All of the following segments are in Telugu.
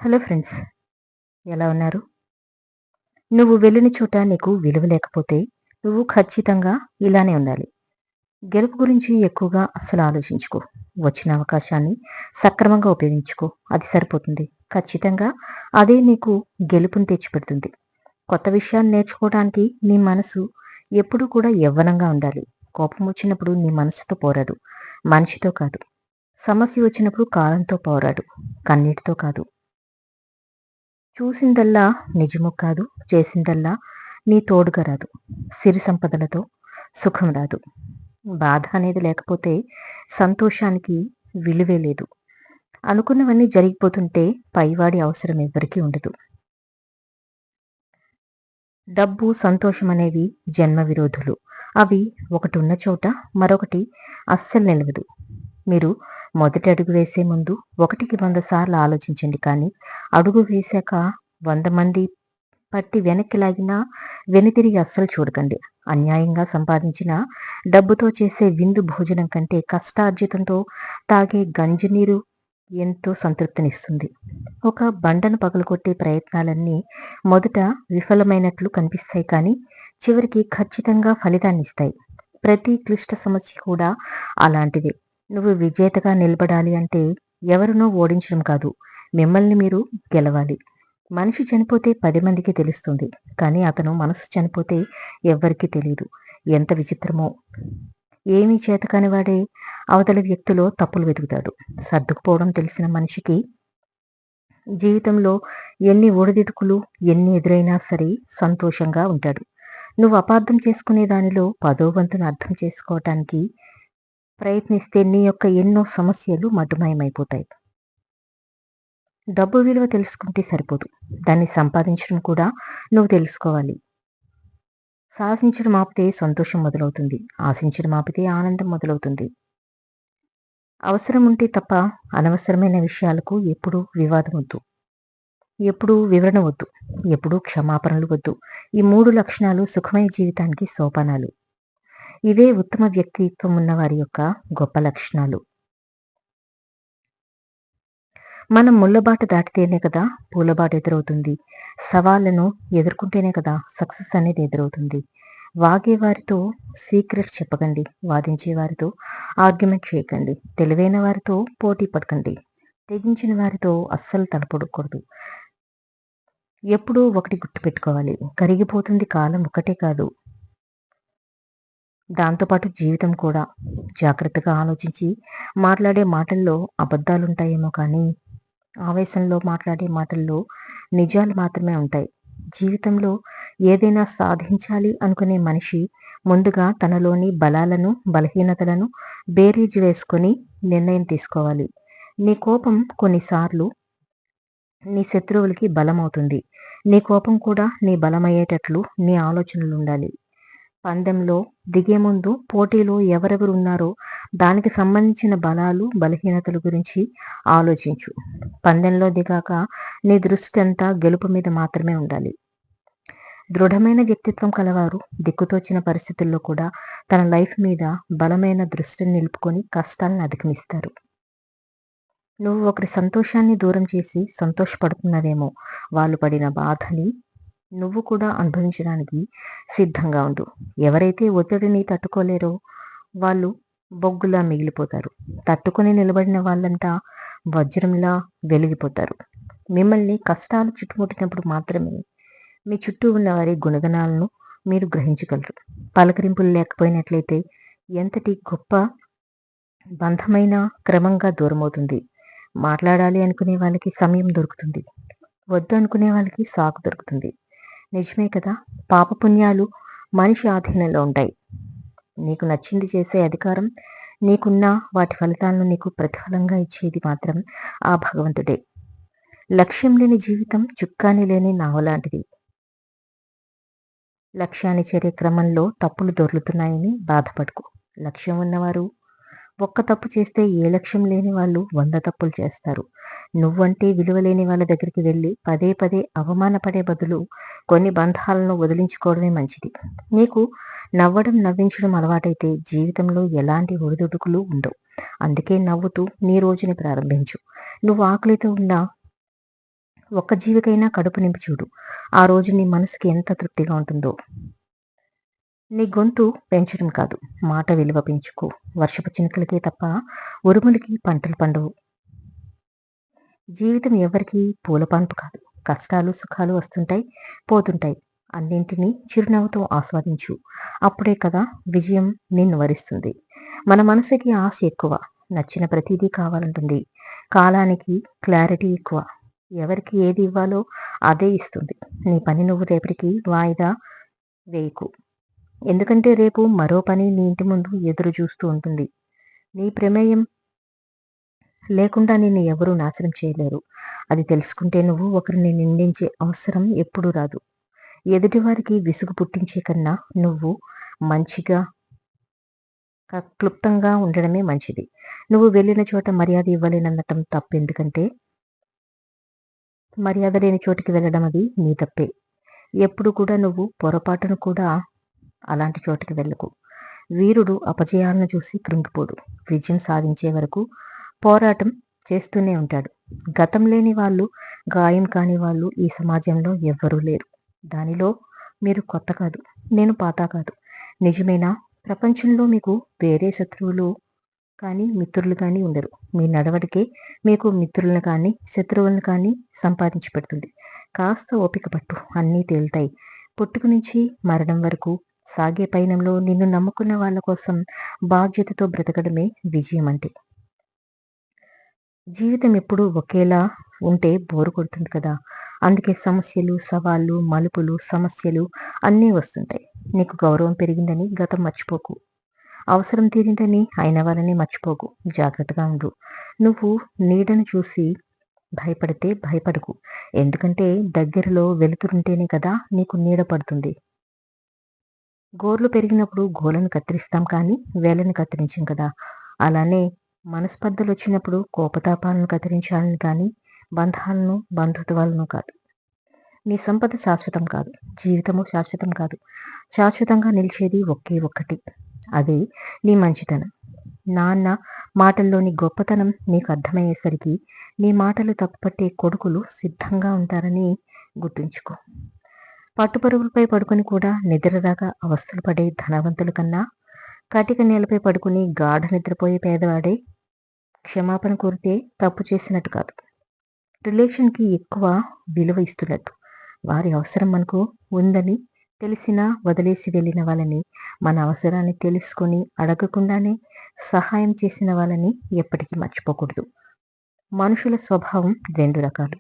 హలో ఫ్రెండ్స్, ఎలా ఉన్నారు? నువ్వు వెళ్ళిన చోట నీకు విలువ లేకపోతే నువ్వు ఖచ్చితంగా ఇలానే ఉండాలి. గెలుపు గురించి ఎక్కువగా అస్సలు ఆలోచించుకో. వచ్చిన అవకాశాన్ని సక్రమంగా ఉపయోగించుకో. అది సరిపోతుంది. ఖచ్చితంగా అదే నీకు గెలుపుని తెచ్చిపెడుతుంది. కొత్త విషయాన్ని నేర్చుకోవడానికి నీ మనసు ఎప్పుడూ కూడా యవ్వనంగా ఉండాలి. కోపం వచ్చినప్పుడు నీ మనసుతో పోరాడు. మనిషితో కాదు. సమస్య వచ్చినప్పుడు కాలంతో పోరాడు. కన్నీటితో కాదు. చూసిందల్లా నిజము కాదు. చేసిందల్లా నీ తోడుగా రాదు. సిరి సంపదలతో సుఖం రాదు. బాధ అనేది లేకపోతే సంతోషానికి విలువే లేదు. అనుకున్నవన్నీ జరిగిపోతుంటే పైవాడి అవసరం ఎవ్వరికీ ఉండదు. డబ్బు, సంతోషం అనేవి జన్మ విరోధులు. అవి ఒకటి ఉన్న చోట మరొకటి అస్సలు నిలవదు. మీరు మొదటి అడుగు వేసే ముందు 1కి 100 సార్లు ఆలోచించండి. కానీ అడుగు వేశాక 100 మంది పట్టి వెనక్కి లాగినా వెనుతిరిగి అస్సలు చూడకండి. అన్యాయంగా సంపాదించిన డబ్బుతో చేసే విందు భోజనం కంటే కష్టార్జితంతో తాగే గంజినీరు ఎంతో సంతృప్తినిస్తుంది. ఒక బండను పగలగొట్టే ప్రయత్నాలన్నీ మొదట విఫలమైనట్లు కనిపిస్తాయి, కానీ చివరికి ఖచ్చితంగా ఫలితాన్నిస్తాయి. ప్రతి క్లిష్ట సమస్య కూడా అలాంటిదే. నువ్వు విజేతగా నిలబడాలి అంటే ఎవరినో ఓడించడం కాదు, మిమ్మల్ని మీరు గెలవాలి. మనిషి చనిపోతే 10 మందికి తెలుస్తుంది, కానీ అతను మనసు చనిపోతే ఎవ్వరికీ తెలియదు. ఎంత విచిత్రమో! ఏమీ చేతకాని వాడే అవతలి వ్యక్తిలో తప్పులు వెతుకుతాడు. సర్దుకుపోవడం తెలిసిన మనిషికి జీవితంలో ఎన్ని ఒడిదుడుకులు ఎన్ని ఎదురైనా సరే సంతోషంగా ఉంటాడు. నువ్వు అపార్థం చేసుకునే దానిలో 10వ వంతును అర్థం చేసుకోవటానికి ప్రయత్నిస్తే నీ యొక్క ఎన్నో సమస్యలు మటుమాయమైపోతాయి. డబ్బు విలువ తెలుసుకుంటే సరిపోదు. దాన్ని సంపాదించడం కూడా నువ్వు తెలుసుకోవాలి. సాహసించడం ఆపితే సంతోషం మొదలవుతుంది. ఆశించడం ఆపితే ఆనందం మొదలవుతుంది. అవసరం ఉంటే తప్ప అనవసరమైన విషయాలకు ఎప్పుడూ వివాదం వద్దు. ఎప్పుడూ వివరణ వద్దు. ఎప్పుడూ క్షమాపణలు వద్దు. ఈ 3 లక్షణాలు సుఖమయ జీవితానికి సోపానాలు. ఇవే ఉత్తమ వ్యక్తిత్వం ఉన్న వారి యొక్క గొప్ప లక్షణాలు. మనం ముళ్ళబాట దాటితేనే కదా పూలబాట ఎదురవుతుంది. సవాళ్లను ఎదుర్కొంటేనే కదా సక్సెస్ అనేది ఎదురవుతుంది. వాగే వారితో సీక్రెట్ చెప్పకండి. వాదించే వారితో ఆర్గ్యుమెంట్ చేయకండి. తెలివైన వారితో పోటీ పడకండి. తెగించిన వారితో అస్సలు తలపడకూడదు. ఎప్పుడూ ఒకటి గుర్తుపెట్టుకోవాలి. కరిగిపోతుంది కాలం ఒకటే కాదు, దాంతోపాటు జీవితం కూడా. జాగ్రత్తగా ఆలోచించి మాట్లాడే మాటల్లో అబద్ధాలుంటాయేమో కానీ ఆవేశంలో మాట్లాడే మాటల్లో నిజాలు మాత్రమే ఉంటాయి. జీవితంలో ఏదైనా సాధించాలి అనుకునే మనిషి ముందుగా తనలోని బలాలను బలహీనతలను బేరీజు వేసుకొని నిర్ణయం తీసుకోవాలి. నీ కోపం కొన్నిసార్లు నీ శత్రువులకి బలమవుతుంది. నీ కోపం కూడా నీ బలమయ్యేటట్లు నీ ఆలోచనలుండాలి. పందెంలో దిగే ముందు పోటీలో ఎవరెవరు ఉన్నారో దానికి సంబంధించిన బలాలు బలహీనతల గురించి ఆలోచించు. పందెంలో దిగాక నీ దృష్టి అంతా గెలుపు మీద మాత్రమే ఉండాలి. దృఢమైన వ్యక్తిత్వం కలవారు దిక్కుతోచిన పరిస్థితుల్లో కూడా తన లైఫ్ మీద బలమైన దృష్టిని నిలుపుకొని కష్టాలను అధిగమిస్తారు. నువ్వు ఒకరి సంతోషాన్ని దూరం చేసి సంతోషపడుతున్నావేమో. వాళ్ళు పడిన బాధని నువ్వు కూడా అనుభవించడానికి సిద్ధంగా ఉండు. ఎవరైతే ఒత్తిడిని తట్టుకోలేరో వాళ్ళు బొగ్గులా మిగిలిపోతారు. తట్టుకొని నిలబడిన వాళ్ళంతా వజ్రంలా వెలిగిపోతారు. మిమ్మల్ని కష్టాలు చుట్టుముట్టినప్పుడు మాత్రమే మీ చుట్టూ ఉన్న వారి గుణగణాలను మీరు గ్రహించగలరు. పలకరింపులు లేకపోయినట్లయితే ఎంతటి గొప్ప బంధమైన క్రమంగా దూరమవుతుంది. మాట్లాడాలి అనుకునే వాళ్ళకి సమయం దొరుకుతుంది. వద్దు అనుకునే వాళ్ళకి సాకు దొరుకుతుంది. నిజమే కదా? పాపపుణ్యాలు మనిషి ఆధీనంలో ఉంటాయి. నీకు నచ్చింది చేసే అధికారం నీకున్న వాటి ఫలితాలను నీకు ప్రతిఫలంగా ఇచ్చేది మాత్రం ఆ భగవంతుడే. లక్ష్యం లేని జీవితం చుక్కాని లేని నావలాంటిది. లక్ష్యాన్ని చేరే క్రమంలో తప్పులు దొర్లుతున్నాయని బాధపడకు. లక్ష్యం ఉన్నవారు ఒక్క తప్పు చేస్తే ఏ లక్ష్యం లేని వాళ్ళు 100 తప్పులు చేస్తారు. నువ్వంటే విలువ లేని వాళ్ళ దగ్గరికి వెళ్ళి పదే పదే అవమానపడే బదులు కొన్ని బంధాలను వదిలించుకోవడమే మంచిది. నీకు నవ్వడం నవ్వించడం అలవాటైతే జీవితంలో ఎలాంటి ఒడిదుడుకులు ఉండవు. అందుకే నవ్వుతూ నీ రోజుని ప్రారంభించు. నువ్వు ఆకలితో ఉన్నా ఒక్క జీవికైనా కడుపు నింపి చూడు. ఆ రోజు నీ మనసుకి ఎంత తృప్తిగా ఉంటుందో. నీ గొంతు పెంచడం కాదు, మాట విలువ పెంచుకో. వర్షపు చినుకులకే తప్ప ఉరుములకి పంటలు పండవు. జీవితం ఎవరికీ పూలపాన్పు కాదు. కష్టాలు, సుఖాలు వస్తుంటాయి, పోతుంటాయి. అన్నింటినీ చిరునవ్వుతో ఆస్వాదించు. అప్పుడే కదా విజయం నిన్ను వరిస్తుంది. మన మనసుకి ఆశ ఎక్కువ. నచ్చిన ప్రతిదీ కావాలంటుంది. కాలానికి క్లారిటీ ఎక్కువ. ఎవరికి ఏది ఇవ్వాలో అదే ఇస్తుంది. నీ పని నువ్వు రేపటికి వాయిదా వేయకు. ఎందుకంటే రేపు మరో పని నీ ఇంటి ముందు ఎదురు చూస్తూ ఉంటుంది. నీ ప్రమేయం లేకుండా నిన్ను ఎవరూ నాశనం చేయలేరు. అది తెలుసుకుంటే నువ్వు ఒకరిని నిందించే అవసరం ఎప్పుడూ రాదు. ఎదుటివారికి విసుగు పుట్టించే కన్నా నువ్వు మంచిగా క్లుప్తంగా ఉండడమే మంచిది. నువ్వు వెళ్ళిన చోట మర్యాద ఇవ్వలేననటం తప్పెందుకంటే మర్యాద లేని చోటికి వెళ్ళడం అది నీ తప్పే. ఎప్పుడు కూడా నువ్వు పొరపాటును కూడా అలాంటి చోటికి వెళ్ళకు. వీరుడు అపజయాలను చూసి కృంగిపోడు. విజయం సాధించే వరకు పోరాటం చేస్తూనే ఉంటాడు. గతం లేని వాళ్ళు, గాయం కాని వాళ్ళు ఈ సమాజంలో ఎవ్వరూ లేరు. దానిలో మీరు కొత్త కాదు, నేను పాత కాదు. నిజమేనా? ప్రపంచంలో మీకు వేరే శత్రువులు కానీ మిత్రులు కానీ ఉండరు. మీ నడవడికే మీకు మిత్రులను కానీ శత్రువులను కానీ సంపాదించి పెడుతుంది. కాస్త ఓపిక పట్టు, అన్నీ తేలుతాయి. పుట్టుక నుంచి మరణం వరకు సాగే పయనంలో నిన్ను నమ్ముకున్న వాళ్ళ కోసం బాధ్యతతో బ్రతకడమే విజయం అంటే. జీవితం ఎప్పుడూ ఒకేలా ఉంటే బోరు కొడుతుంది కదా. అందుకే సమస్యలు, సవాళ్ళు, మలుపులు, సమస్యలు అన్నీ వస్తుంటాయి. నీకు గౌరవం పెరిగిందని గతం మర్చిపోకు. అవసరం తీరిందని అయిన వాళ్ళని మర్చిపోకు. జాగ్రత్తగా ఉండు. నువ్వు నీడను చూసి భయపడితే భయపడకు. ఎందుకంటే దగ్గరలో వెలుతురుంటేనే కదా నీకు నీడ పడుతుంది. గోర్లు పెరిగినప్పుడు గోలను కత్తిరిస్తాం కానీ వేలను కత్తిరించం కదా. అలానే మనస్పర్ధలు వచ్చినప్పుడు కోపతాపాలను కత్తిరించాలని కానీ బంధాలను, బంధుత్వాలను కాదు. నీ సంపద శాశ్వతం కాదు, జీవితము శాశ్వతం కాదు. శాశ్వతంగా నిలిచేది ఒకే ఒక్కటి, అది నీ మంచితనం. నాన్న మాటల్లోని గొప్పతనం నీకు అర్థమయ్యేసరికి నీ మాటలు తప్పుపట్టే కొడుకులు సిద్ధంగా ఉంటారని గుర్తుంచుకో. పట్టుపరుగులపై పడుకొని కూడా నిద్రరాగా అవస్థలు పడే ధనవంతుల కన్నా కటిక నేలపై పడుకుని గాఢ నిద్రపోయే పేదవాడే క్షమాపణ కోరితే తప్పు చేసినట్టు కాదు, రిలేషన్కి ఎక్కువ విలువ ఇస్తున్నట్టు. వారి అవసరం మనకు ఉందని తెలిసినా వదిలేసి వెళ్ళిన వాళ్ళని, మన అవసరాన్ని తెలుసుకొని అడగకుండానే సహాయం చేసిన వాళ్ళని ఎప్పటికీ మర్చిపోకూడదు. మనుషుల స్వభావం రెండు రకాలు.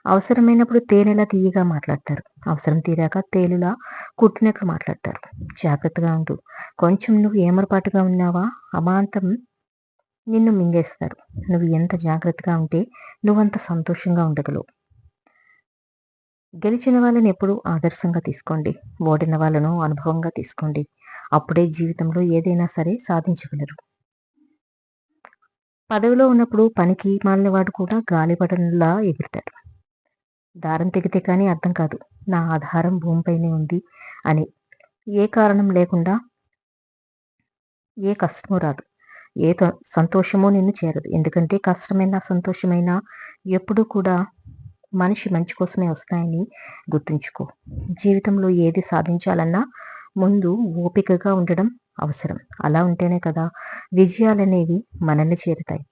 అవసరమైనప్పుడు తేనెలా తీయగా మాట్లాడతారు, అవసరం తీరాక తేలులా కుట్టినట్లు మాట్లాడతారు. జాగ్రత్తగా ఉండు. కొంచెం నువ్వు ఏమరపాటుగా ఉన్నావా అమాంతం నిన్ను మింగేస్తారు. నువ్వు ఎంత జాగ్రత్తగా ఉంటే నువ్వంత సంతోషంగా ఉండగలవు. గెలిచిన వాళ్ళని ఎప్పుడూ ఆదర్శంగా తీసుకోండి, ఓడిన వాళ్ళను అనుభవంగా తీసుకోండి. అప్పుడే జీవితంలో ఏదైనా సరే సాధించగలరు. పదవిలో ఉన్నప్పుడు పనికి మాలినవాడు కూడా గాలిపటంలా ఎగురుతాడు. దారం తెగితే కానీ అర్థం కాదు నా ఆధారం భూమిపైనే ఉంది అని. ఏ కారణం లేకుండా ఏ కష్టమూ రాదు, ఏ సంతోషమో నిన్ను చేరదు. ఎందుకంటే కష్టమైనా సంతోషమైనా ఎప్పుడూ కూడా మనిషి మంచి కోసమే వస్తాయని గుర్తుంచుకో. జీవితంలో ఏది సాధించాలన్నా ముందు ఓపికగా ఉండడం అవసరం. అలా ఉంటేనే కదా విజయాలనేవి మనల్ని చేరుతాయి.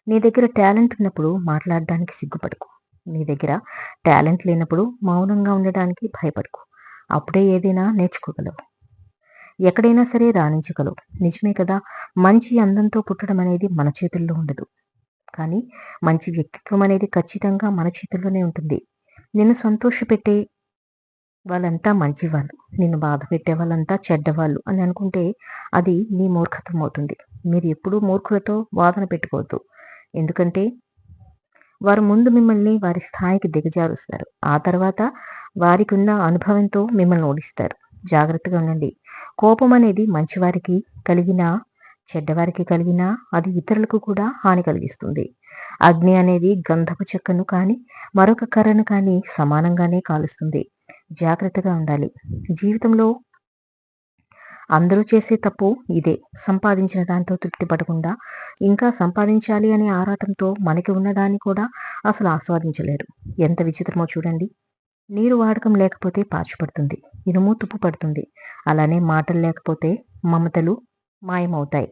నీ దగ్గర టాలెంట్ ఉన్నప్పుడు మాట్లాడడానికి సిగ్గుపడకు. నీ దగ్గర టాలెంట్ లేనప్పుడు మౌనంగా ఉండడానికి భయపడకు. అప్పుడే ఏదైనా నేర్చుకోగలవు, ఎక్కడైనా సరే రాణించగలవు. నిజమే కదా. మంచి అందంతో పుట్టడం అనేది మన చేతుల్లో ఉండదు, కానీ మంచి వ్యక్తిత్వం అనేది ఖచ్చితంగా మన చేతుల్లోనే ఉంటుంది. నిన్ను సంతోషపెట్టే వాళ్ళంతా మంచివాళ్ళు, నిన్ను బాధ పెట్టే వాళ్ళంతా చెడ్డవాళ్ళు అని అనుకుంటే అది నీ మూర్ఖత్వం అవుతుంది. మీరు ఎప్పుడూ మూర్ఖులతో వాదన పెట్టుకోవద్దు. ఎందుకంటే వారు ముందు మిమ్మల్ని వారి స్థాయికి దిగజారుస్తారు, ఆ తర్వాత వారికి ఉన్న అనుభవంతో మిమ్మల్ని ఓడిస్తారు. జాగ్రత్తగా ఉండండి. కోపం అనేది మంచివారికి కలిగినా చెడ్డవారికి కలిగినా అది ఇతరులకు కూడా హాని కలిగిస్తుంది. అగ్ని అనేది గంధపు చెక్కను కానీ మరొక కర్రను కానీ సమానంగానే కాలుస్తుంది. జాగ్రత్తగా ఉండాలి. జీవితంలో అందరూ చేసే తప్పు ఇదే. సంపాదించిన దాంతో తృప్తి పడకుండా, ఇంకా సంపాదించాలి అనే ఆరాటంతో మనకి ఉన్నదాన్ని కూడా అసలు ఆస్వాదించలేరు. ఎంత విచిత్రమో చూడండి. నీరు వాడకం లేకపోతే పాచి పడుతుంది. ఇనుము తుప్పు పడుతుంది. అలానే మాటలు లేకపోతే మమతలు మాయమవుతాయి.